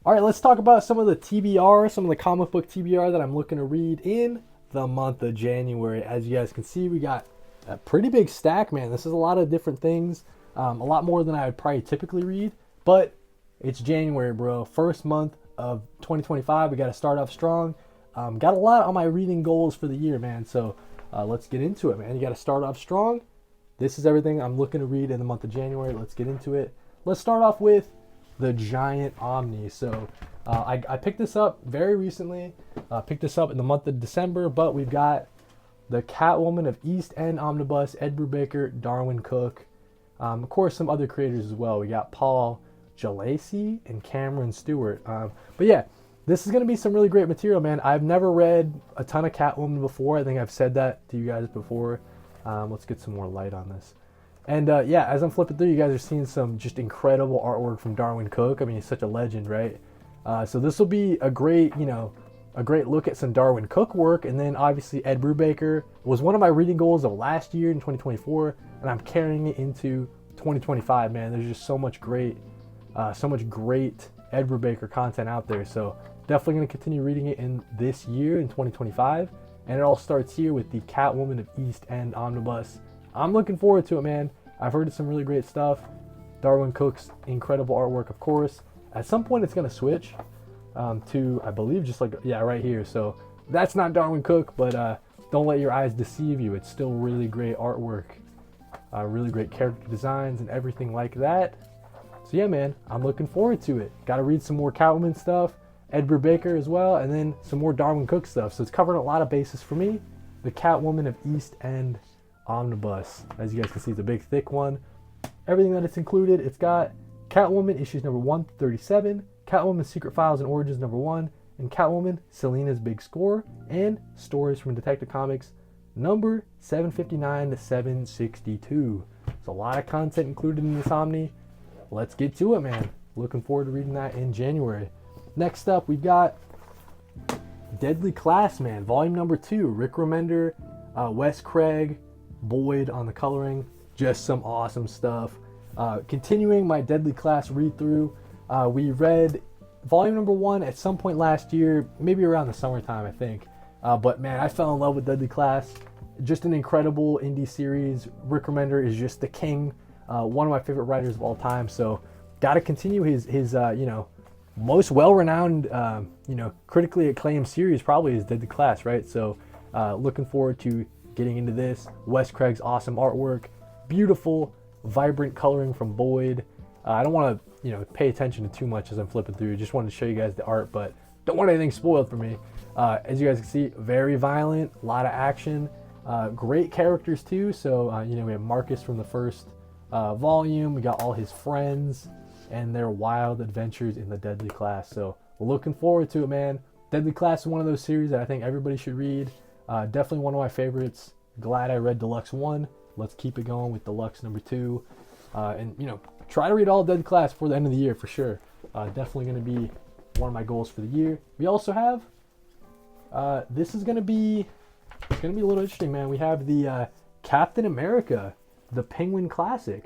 All right, let's talk about some of the TBR, some of the comic book TBR that I'm looking to read in the month of January. As you guys can see, we got a pretty big stack, man. This is a lot of different things, a lot more than I would probably typically read, but it's January, bro. First month of 2025. We got to start off strong. Got a lot on my reading goals for the year, man. So let's get into it, man. You got to start off strong. This is everything I'm looking to read in the month of January. Let's get into it. Let's start off with the giant Omni. So I picked this up very recently. Picked this up in the month of December, but we've got the Catwoman of East End omnibus, Ed Brubaker, Darwyn Cooke. Of course, some other creators as well. We got Paul Jalacy and Cameron Stewart. But yeah, this is going to be some really great material, man. I've never read a ton of Catwoman before. I think I've said that to you guys before. Let's get some more light on this. And yeah, as I'm flipping through, you guys are seeing some just incredible artwork from Darwyn Cooke. I mean, he's such a legend, right? So this will be a great, a great look at some Darwyn Cooke work. And then obviously Ed Brubaker was one of my reading goals of last year in 2024, and I'm carrying it into 2025, man. There's just so much great Ed Brubaker content out there. So definitely going to continue reading it in this year in 2025. And it all starts here with the Catwoman of East End omnibus. I'm looking forward to it, man. I've heard some really great stuff. Darwyn Cooke's incredible artwork, of course. At some point, it's going to switch to, I believe, just like, yeah, right here. So that's not Darwyn Cooke, but don't let your eyes deceive you. It's still really great artwork, really great character designs and everything like that. So yeah, man, I'm looking forward to it. Got to read some more Catwoman stuff, Ed Brubaker as well, and then some more Darwyn Cooke stuff. So it's covering a lot of bases for me. The Catwoman of East End omnibus. As you guys can see, it's a big, thick one. Everything that it's included, it's got Catwoman issues number 1 to 37, Catwoman Secret Files and Origins number 1, and Catwoman Selina's Big Score, and stories from Detective Comics number 759 to 762. There's a lot of content included in this Omni. Let's get to it, man. Looking forward to reading that in January. Next up, we've got Deadly Class, man. Volume number 2. Rick Remender, Wes Craig, Boyd on the coloring. Just some awesome stuff. Continuing my Deadly Class read through, we read volume number 1 at some point last year, maybe around the summertime, I think. But man, I fell in love with Deadly Class. Just an incredible indie series. Rick Remender is just the king. One of my favorite writers of all time. So got to continue his most well-renowned, critically acclaimed series probably is Deadly Class, right? So looking forward to getting into this. Wes Craig's awesome artwork, beautiful, vibrant coloring from Boyd. I don't want to, pay attention to too much as I'm flipping through. Just wanted to show you guys the art, but don't want anything spoiled for me. As you guys can see, very violent, a lot of action, great characters too. So, we have Marcus from the first volume. We got all his friends and their wild adventures in the Deadly Class. So looking forward to it, man. Deadly Class is one of those series that I think everybody should read. Definitely one of my favorites. Glad I read Deluxe 1. Let's keep it going with Deluxe number 2. And try to read all of Deadly Class before the end of the year for sure. Definitely going to be one of my goals for the year. We also have, this is going to be, it's going to be a little interesting, man. We have the Captain America, the Penguin Classic.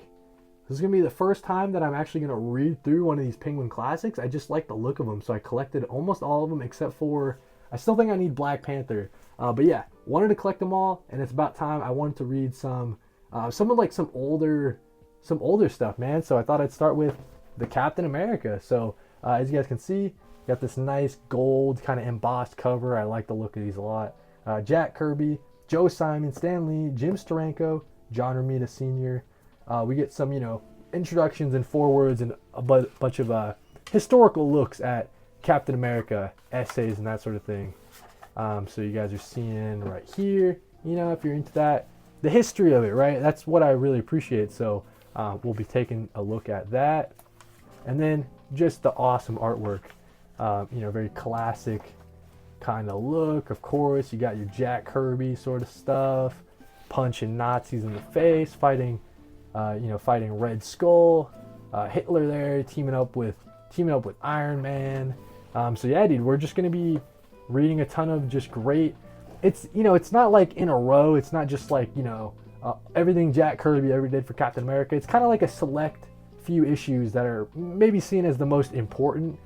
This is going to be the first time that I'm actually going to read through one of these Penguin Classics. I just like the look of them, so I collected almost all of them except for, I still think I need Black Panther. But yeah, wanted to collect them all, and it's about time. I wanted to read some older stuff, man. So I thought I'd start with the Captain America. So as you guys can see, got this nice gold kind of embossed cover. I like the look of these a lot. Jack Kirby, Joe Simon, Stan Lee, Jim Steranko, John Romita Sr. We get some, introductions and forewords and a bunch of historical looks at Captain America, essays and that sort of thing. So you guys are seeing right here, if you're into that, the history of it, right? That's what I really appreciate. So we'll be taking a look at that. And then just the awesome artwork, very classic kind of look. Of course, you got your Jack Kirby sort of stuff, punching Nazis in the face, fighting Red Skull, Hitler there, teaming up with Iron Man. So yeah, dude, we're just gonna be reading a ton of just great. It's it's not like in a row. It's not just like everything Jack Kirby ever did for Captain America. It's kind of like a select few issues that are maybe seen as the most important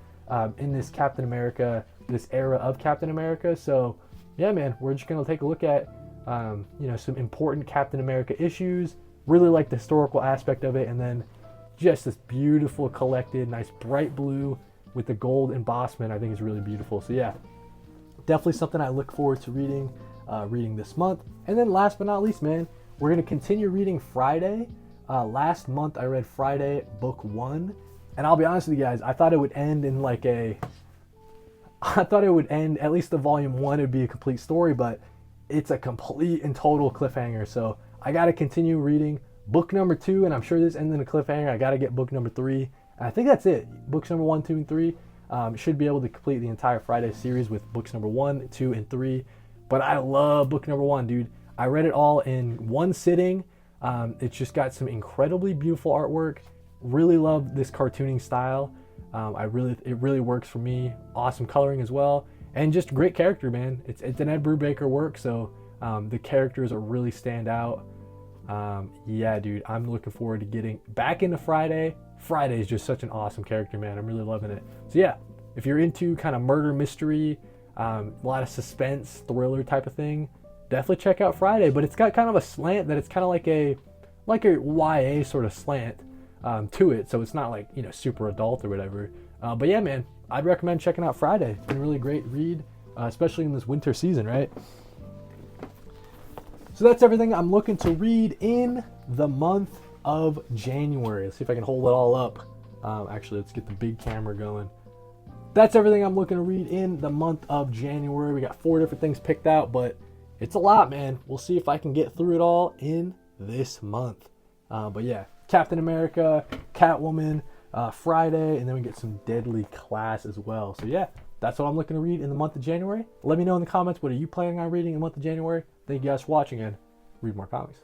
in this Captain America, this era of Captain America. So yeah, man, we're just gonna take a look at some important Captain America issues. Really like the historical aspect of it, and then just this beautiful collected, nice bright blue with the gold embossment. I think is really beautiful. So yeah, definitely something I look forward to reading this month. And then last but not least, man, we're gonna continue reading Friday. Last month I read Friday book 1, and I'll be honest with you guys, I thought it would end in at least the volume 1, it'd be a complete story, but it's a complete and total cliffhanger. So I got to continue reading book number 2, and I'm sure this ends in a cliffhanger. I got to get book number 3, and I think that's it. Books number 1, 2, and 3 should be able to complete the entire Friday series with books number 1, 2, and 3. But I love book number 1, dude. I read it all in one sitting. It's just got some incredibly beautiful artwork. Really love this cartooning style. It really works for me. Awesome coloring as well, and just great character, man. It's an Ed Brubaker work, so the characters are really stand out. Yeah, dude, I'm looking forward to getting back into Friday. Friday is just such an awesome character, man. I'm really loving it. So yeah, if you're into kind of murder mystery, a lot of suspense, thriller type of thing, definitely check out Friday. But it's got kind of a slant that it's kind of like a YA sort of slant to it, so it's not like super adult or whatever. But yeah, man, I'd recommend checking out Friday. It's been a really great read, especially in this winter season, right? So that's everything I'm looking to read in the month of January. Let's see if I can hold it all up. Actually, let's get the big camera going. That's everything I'm looking to read in the month of January. We got 4 different things picked out, but it's a lot, man. We'll see if I can get through it all in this month. But yeah, Captain America, Catwoman, Friday, and then we get some Deadly Class as well. So yeah, that's what I'm looking to read in the month of January. Let me know in the comments, what are you planning on reading in the month of January? Thank you guys for watching, and read more comics.